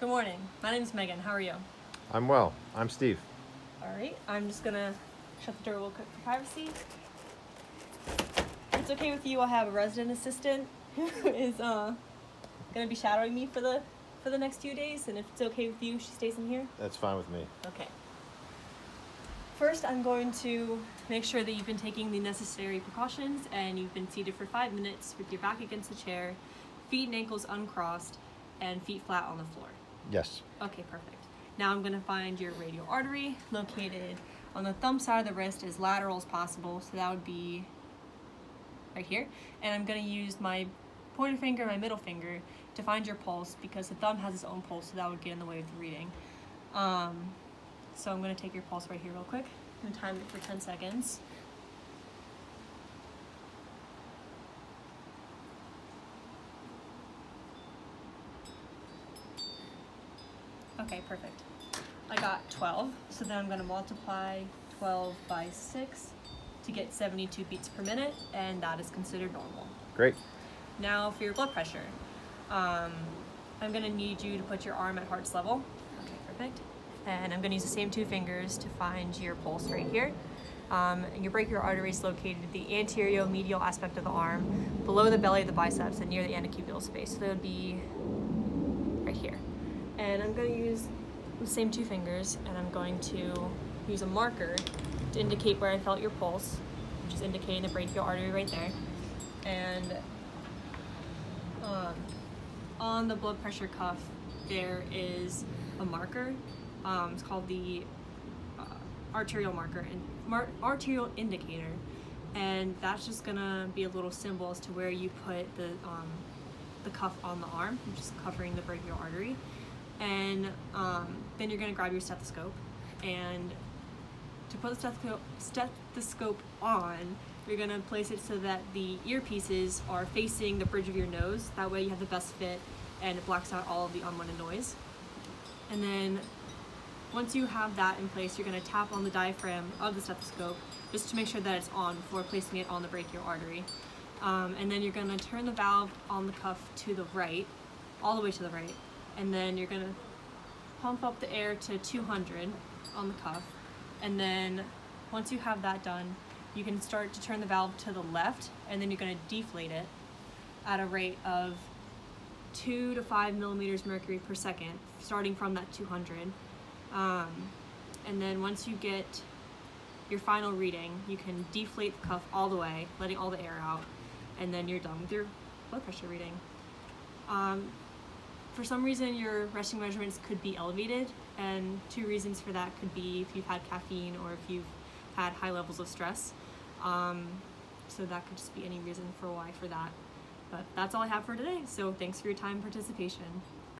Good morning. My name is Megan. How are you? I'm well. I'm Steve. All right. I'm just gonna shut the door real quick for privacy. If it's okay with you, I'll have a resident assistant who is gonna be shadowing me for the next few days. And if it's okay with you, she stays in here. That's fine with me. Okay. First, I'm going to make sure that you've been taking the necessary precautions and you've been seated for 5 minutes with your back against the chair, feet and ankles uncrossed, and feet flat on the floor. Yes. Okay, perfect. Now I'm going to find your radial artery located on the thumb side of the wrist as lateral as possible. So that would be right here. And I'm going to use my pointer finger and my middle finger to find your pulse because the thumb has its own pulse, so that would get in the way of the reading. So I'm going to take your pulse right here real quick and time it for 10 seconds. Okay, perfect. I got 12, so then I'm going to multiply 12 by 6 to get 72 beats per minute, and that is considered normal. Great. Now for your blood pressure, I'm going to need you to put your arm at heart's level. Okay, perfect. And I'm going to use the same 2 fingers to find your pulse right here. Your brachial artery is located at the anterior medial aspect of the arm, below the belly of the biceps and near the antecubital space. So that would be right here. And I'm going to use the same 2 fingers, and I'm going to use a marker to indicate where I felt your pulse, which is indicating the brachial artery right there. And on the blood pressure cuff, there is a marker. It's called the arterial marker and arterial indicator, and that's just gonna be a little symbol as to where you put the cuff on the arm, which is covering the brachial artery. And then you're gonna grab your stethoscope, and to put the stethoscope on, you're gonna place it so that the earpieces are facing the bridge of your nose. That way you have the best fit and it blocks out all of the unwanted noise. And then once you have that in place, you're gonna tap on the diaphragm of the stethoscope just to make sure that it's on before placing it on the brachial artery. And then you're gonna turn the valve on the cuff to the right, all the way to the right. And then you're gonna pump up the air to 200 on the cuff. And then once you have that done, you can start to turn the valve to the left, and then you're gonna deflate it at a rate of 2 to 5 millimeters mercury per second, starting from that 200. And then once you get your final reading, you can deflate the cuff all the way, letting all the air out, and then you're done with your blood pressure reading. For some reason, your resting measurements could be elevated, and 2 reasons for that could be if you've had caffeine or if you've had high levels of stress. So that could just be any reason for why for that. But that's all I have for today, so thanks for your time and participation.